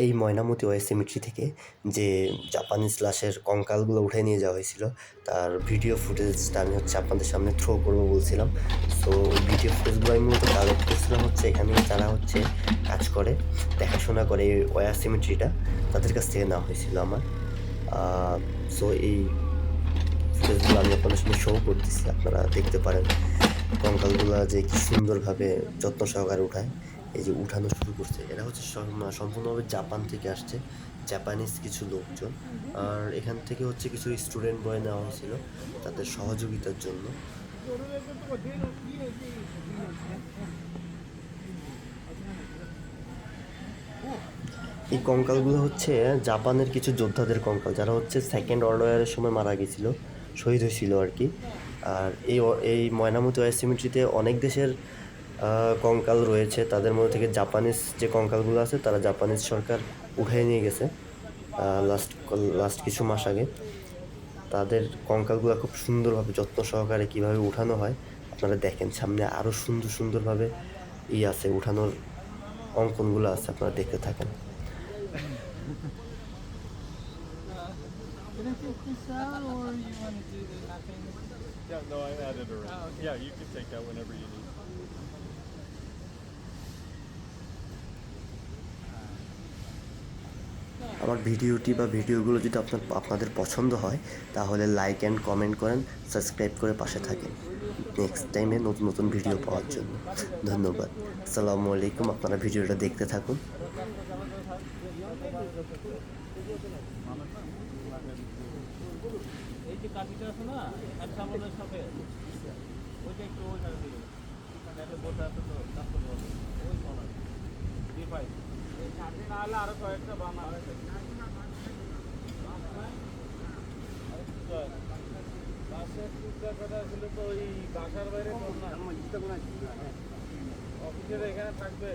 এই Mainamati war symmetry থেকে যে জাপানিজ লাশের কঙ্কালগুলো উঠে নিয়ে যাওয়া হয়েছিল তার ভিডিও ফুটেজটা আমি আপনাদের সামনে থ্রো করবো বলছিলাম। সো ওই ভিডিও ফুটেজগুলো আমি মূলত কালেক্ট করছিলাম এখানে যারা কাজ করে, দেখাশোনা করে এই ওয়ার সিমেট্রিটা, তাদের কাছ থেকে নেওয়া হয়েছিল আমার। সো এই ফুটেজগুলো আমি আপনাদের সামনে শো করতেছি, আপনারা দেখতে পারেন কঙ্কালগুলা যে কি সুন্দরভাবে যত্ন সহকারে উঠায়। এই যে উঠানো শুরু করছে, এরা সম্পূর্ণভাবে জাপান থেকে আসছে, জাপানিজ কিছু লোকজন। আর এখান থেকে কিছু স্টুডেন্ট বয় নেওয়া হয়েছিল তাদের সহযোগিতার জন্য। এই কঙ্কালগুলো জাপানের কিছু যোদ্ধাদের কঙ্কাল, যারা সেকেন্ড ওয়ার্ল্ড ওয়ারের সময় মারা গেছিল, শহীদ হয়েছিল আর কি। আর এই ময়নামতি ওয়ার সিমেট্রিতে অনেক দেশের কঙ্কাল রয়েছে, তাদের মধ্যে থেকে জাপানিজ যে কঙ্কালগুলো আছে তারা জাপানিজ সরকার উঠিয়ে নিয়ে গেছে লাস্ট কিছু মাস আগে। তাদের কঙ্কালগুলো খুব সুন্দরভাবে যত্ন সহকারে কীভাবে উঠানো হয় আপনারা দেখেন, সামনে আরও সুন্দরভাবে আছে উঠানোর অঙ্কনগুলো আছে, আপনারা দেখতে থাকেন। Can I take this out, or you want to do the nothing? Yeah, no, I added already. Oh, okay. Yeah, you can take that whenever you need. আমার ভিডিওগুলো যদি আপনাদের পছন্দ হয় তাহলে লাইক অ্যান্ড কমেন্ট করেন, সাবস্ক্রাইব করে পাশে থাকেন নেক্সট টাইমে নতুন ভিডিও পাওয়ার জন্য। ধন্যবাদ। আসসালামু আলাইকুম। আপনারা ভিডিওটা দেখতে থাকুন। এই যে কাঠিটা আছে না, আর সামনের সাথে ওইটা একটু ওইখানে দিল, একটা বোটা আছে তো কাপড় বলে ওই কর্নার D5 এই সাথে না হলে আরো কয়েকটা বানা আছে। বাসের টুকরা কথা ছিল তো ওই বাসার বাইরে অফিসের এখানে থাকবে।